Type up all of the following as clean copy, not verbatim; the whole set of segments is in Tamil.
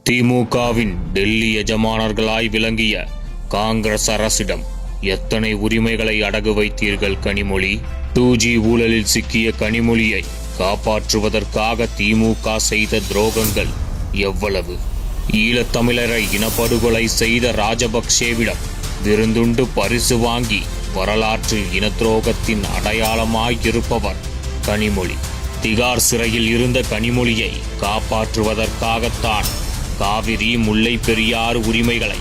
திமுகவின் டெல்லி எஜமானர்களாய் விளங்கிய காங்கிரஸ் அரசிடம் எத்தனை உரிமைகளை அடகு வைத்தீர்கள் கனிமொழி? 2G ஊழலில் சிக்கிய கனிமொழியை காப்பாற்றுவதற்காக திமுக செய்த துரோகங்கள் எவ்வளவு? ஈழத்தமிழரை இனப்படுகொலை செய்த ராஜபக்சேவிடம் விருந்துண்டு பரிசு வாங்கி வரலாற்றில் இனத்துரோகத்தின் அடையாளமாயிருப்பவர் கனிமொழி. திகார் சிறையில் இருந்த கனிமொழியை காப்பாற்றுவதற்காகத்தான் காவிரி முல்லை பெரியாறு உரிமைகளை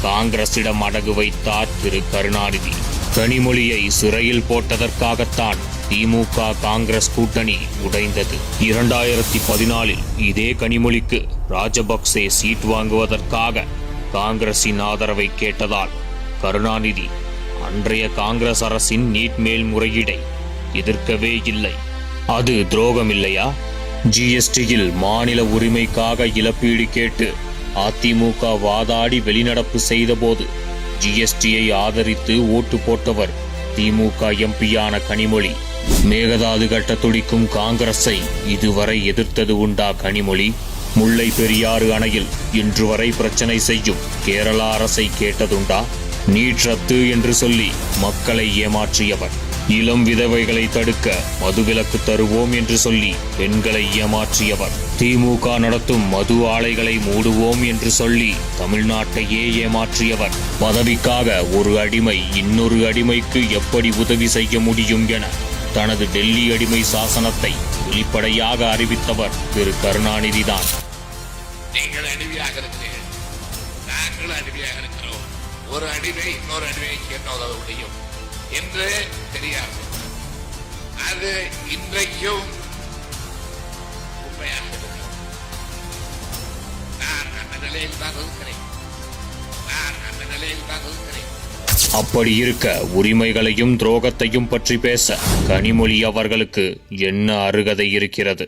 காங்கிரசிடம் அடகு வைத்தார் திரு கருணாநிதி. கனிமொழியை சிறையில் போட்டதற்காகத்தான் திமுக காங்கிரஸ் கூட்டணி உடைந்தது. 2014 இதே கனிமொழிக்கு ராஜபக்சே சீட் வாங்குவதற்காக காங்கிரசின் ஆதரவை கேட்டதால் கருணாநிதி அன்றைய காங்கிரஸ் அரசின் நீட் மேல்முறையீடை எதிர்க்கவே இல்லை. அது துரோகம் இல்லையா? GSTயில் மாநில உரிமைக்காக இழப்பீடு கேட்டு அதிமுக வாதாடி வெளிநடப்பு செய்தபோது GSTயை ஆதரித்து ஓட்டு போட்டவர் திமுக எம்பியான கனிமொழி. மேகதாது கட்ட துடிக்கும் காங்கிரஸை இதுவரை எதிர்த்தது உண்டா கனிமொழி? முல்லை பெரியாறு அணையில் இன்று வரை பிரச்சனை செய்யும் கேரள அரசை கேட்டதுண்டா? நீட் ரத்து என்று சொல்லி மக்களை ஏமாற்றியவர். இளம் விதவைகளை தடுக்க மதுவிலக்கு தருவோம் என்று சொல்லி பெண்களை ஏமாற்றியவர். திமுக நடத்தும் மது ஆலைகளை மூடுவோம் என்று சொல்லி தமிழ்நாட்டையே ஏமாற்றியவர். பதவிக்காக ஒரு அடிமை இன்னொரு அடிமைக்கு எப்படி உதவி செய்ய முடியும் என தனது டெல்லி அடிமை சாசனத்தை வெளிப்படையாக அறிவித்தவர் திரு கருணாநிதி தான். நீங்கள் அடிமையாக இருக்கிறீர்கள், நாங்கள் அடிமையாக இருக்கிறோம், ஒரு அடிமை இன்னொரு அடிமை கேட்ட உதவ முடியும் என்று தெரியாது. அது இன்றைக்கும் உண்மையாக இருக்கிறது. நான் அந்த நிலையில் தான் இருக்கிறேன். அப்படி இருக்க உரிமைகளையும் துரோகத்தையும் பற்றி பேச கனிமொழி அவர்களுக்கு என்ன அருகதை இருக்கிறது?